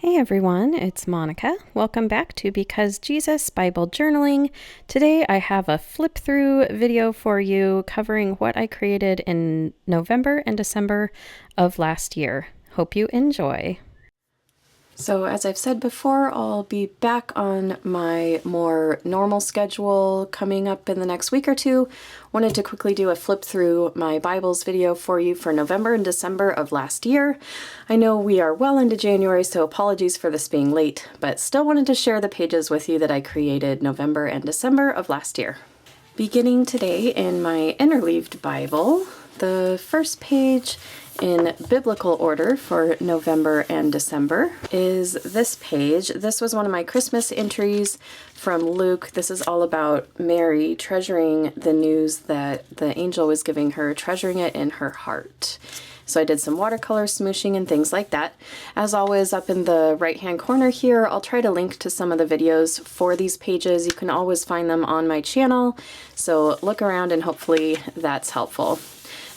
Hey everyone, it's Monica. Welcome back to Because Jesus Bible Journaling. Today I have a flip through video for you covering what I created in November and December of last year. Hope you enjoy. So as I've said before, I'll be back on my more normal schedule coming up in the next week or two. Wanted to quickly do a flip through my Bibles video for you for November and December of last year. I know we are well into January, so apologies for this being late, but still wanted to share the pages with you that I created November and December of last year. Beginning today in my interleaved Bible, the first page in biblical order for November and December is this page. This was one of my Christmas entries from Luke. This is all about Mary treasuring the news that the angel was giving her, treasuring it in her heart. So I did some watercolor smooshing and things like that. As always, up in the right-hand corner here, I'll try to link to some of the videos for these pages. You can always find them on my channel, so look around and hopefully that's helpful.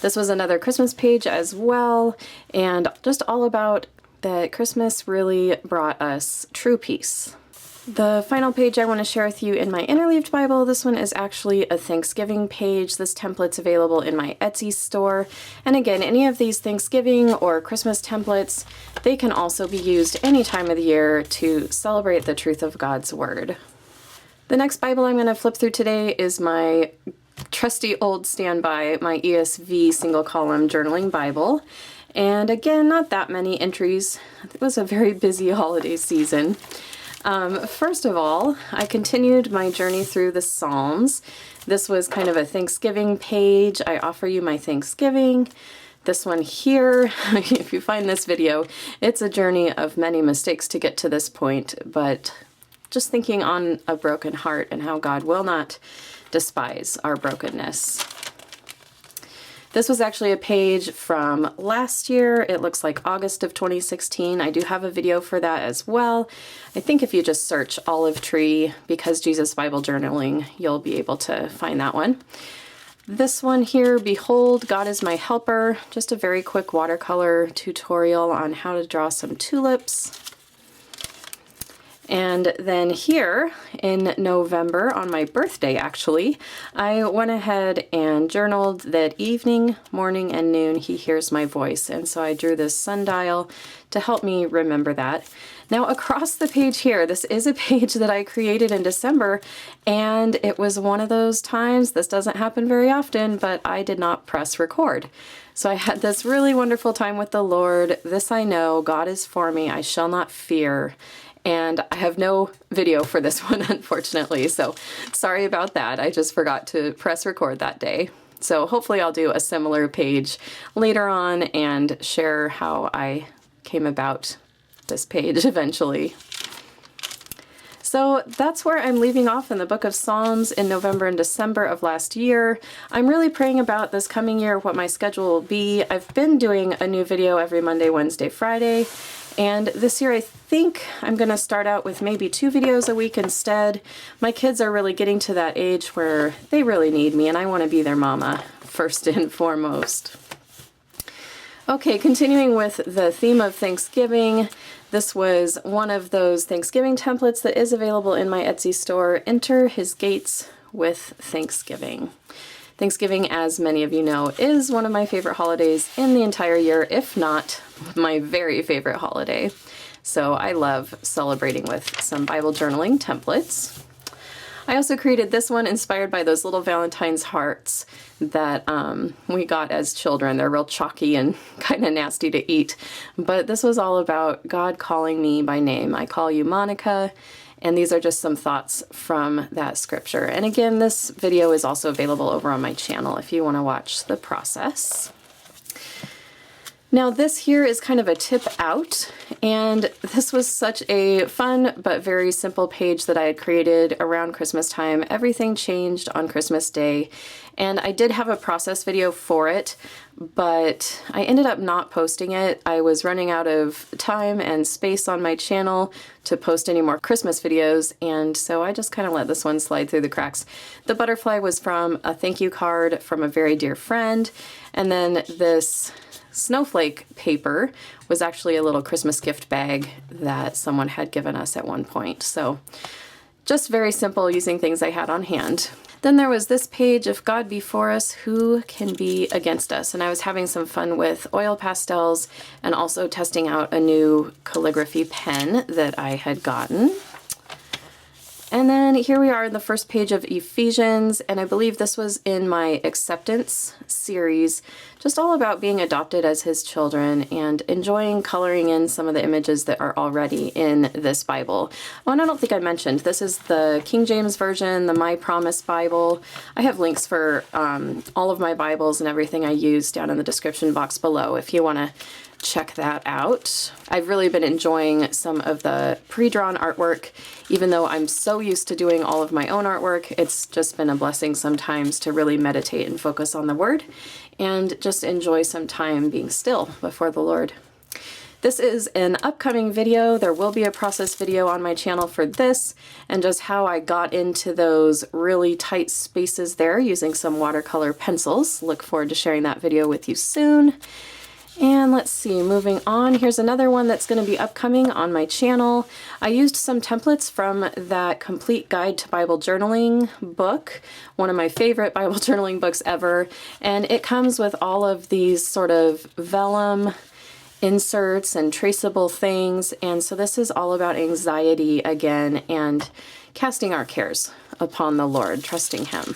This was another Christmas page as well, and just all about that Christmas really brought us true peace. The final page I want to share with you in my interleaved Bible, this one is actually a Thanksgiving page. This template's available in my Etsy store. And again, any of these Thanksgiving or Christmas templates, they can also be used any time of the year to celebrate the truth of God's Word. The next Bible I'm going to flip through today is my trusty old standby, my ESV single column journaling Bible. And again, not that many entries. It was a very busy holiday season. First of all, I continued my journey through the Psalms. This was kind of a Thanksgiving page. I offer you my Thanksgiving. This one here, if you find this video, it's a journey of many mistakes to get to this point, but just thinking on a broken heart and how God will not despise our brokenness. This was actually a page from last year. It looks like August of 2016. I do have a video for that as well. I think if you just search olive tree Because Jesus Bible Journaling, you'll be able to find that one. This one here, Behold, God is my helper. Just a very quick watercolor tutorial on how to draw some tulips. And then here in November, on my birthday actually, I went ahead and journaled that evening, morning, and noon he hears my voice. And so I drew this sundial to help me remember that. Now across the page here, this is a page that I created in December, and it was one of those times, this doesn't happen very often, but I did not press record. So I had this really wonderful time with the Lord. This I know, God is for me, I shall not fear. And I have no video for this one, unfortunately, so sorry about that. I just forgot to press record that day. So hopefully I'll do a similar page later on and share how I came about this page eventually. So that's where I'm leaving off in the book of Psalms in November and December of last year. I'm really praying about this coming year, what my schedule will be. I've been doing a new video every Monday, Wednesday, Friday. And this year I think I'm going to start out with maybe 2 videos a week instead. My kids are really getting to that age where they really need me and I want to be their mama first and foremost. Okay, continuing with the theme of Thanksgiving, this was one of those Thanksgiving templates that is available in my Etsy store. Enter his gates with Thanksgiving. Thanksgiving, as many of you know, is one of my favorite holidays in the entire year, if not my very favorite holiday. So I love celebrating with some Bible journaling templates. I also created this one inspired by those little Valentine's hearts that we got as children. They're real chalky and kind of nasty to eat. But this was all about God calling me by name. I call you Monica. And these are just some thoughts from that scripture. And again, this video is also available over on my channel if you want to watch the process. Now this here is kind of a tip out, and this was such a fun but very simple page that I had created around Christmas time. Everything changed on Christmas Day, and I did have a process video for it, but I ended up not posting it. I was running out of time and space on my channel to post any more Christmas videos, and so I just kind of let this one slide through the cracks. The butterfly was from a thank you card from a very dear friend, and then this snowflake paper was actually a little Christmas gift bag that someone had given us at one point. So just very simple, using things I had on hand. Then there was this page, "If God be for us, who can be against us?" And I was having some fun with oil pastels and also testing out a new calligraphy pen that I had gotten. And then here we are in the first page of Ephesians, and I believe this was in my acceptance series, just all about being adopted as his children and enjoying coloring in some of the images that are already in this Bible. Oh, and I don't think I mentioned, this is the King James Version, the My Promise Bible. I have links for all of my Bibles and everything I use down in the description box below if you want to check that out. I've really been enjoying some of the pre-drawn artwork. Even though I'm so used to doing all of my own artwork, it's just been a blessing sometimes to really meditate and focus on the Word and just enjoy some time being still before the Lord. This is an upcoming video. There will be a process video on my channel for this and just how I got into those really tight spaces there using some watercolor pencils. Look forward to sharing that video with you soon. And let's see, moving on, here's another one that's going to be upcoming on my channel. I used some templates from that Complete Guide to Bible Journaling book, one of my favorite Bible journaling books ever, and it comes with all of these sort of vellum inserts and traceable things, and so this is all about anxiety again and casting our cares upon the Lord, trusting Him.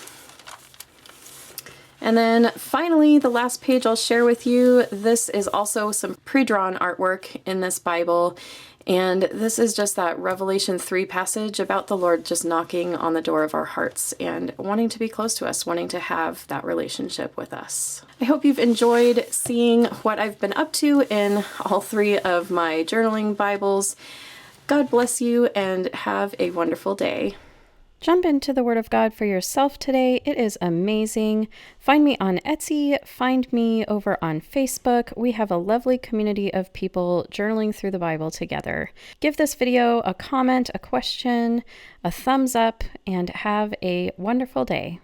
And then finally, the last page I'll share with you, this is also some pre-drawn artwork in this Bible. And this is just that Revelation 3 passage about the Lord just knocking on the door of our hearts and wanting to be close to us, wanting to have that relationship with us. I hope you've enjoyed seeing what I've been up to in all three of my journaling Bibles. God bless you and have a wonderful day. Jump into the Word of God for yourself today. It is amazing. Find me on Etsy. Find me over on Facebook. We have a lovely community of people journaling through the Bible together. Give this video a comment, a question, a thumbs up, and have a wonderful day.